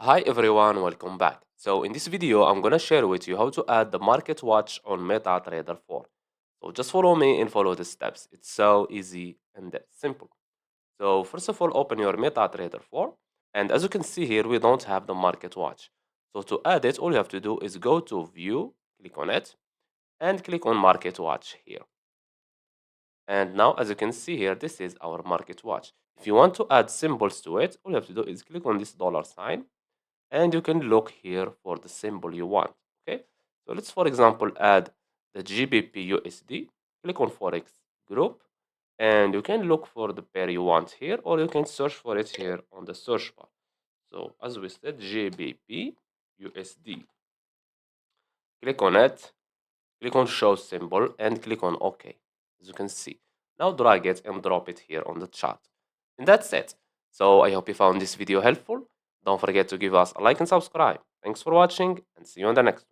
Hi everyone, welcome back. So in this video, I'm gonna share with you how to add the market watch on MetaTrader 4. So just follow me and follow the steps. It's so easy and simple. So first of all, open your MetaTrader 4. And as you can see here, we don't have the market watch. So to add it, all you have to do is go to view, click on it, and click on market watch here. And now, as you can see here, this is our market watch. If you want to add symbols to it, all you have to do is click on this dollar sign and you can look here for the symbol you want. Okay, so let's for example add the GBP USD. Click on Forex group and you can look for the pair you want here, or you can search for it here on the search bar. So as we said, GBP USD. Click on it, click on show symbol and click on OK. As you can see, now drag it and drop it here on the chart, and that's it. So I hope you found this video helpful. Don't forget to give us a like and subscribe. Thanks for watching and see you on the next one.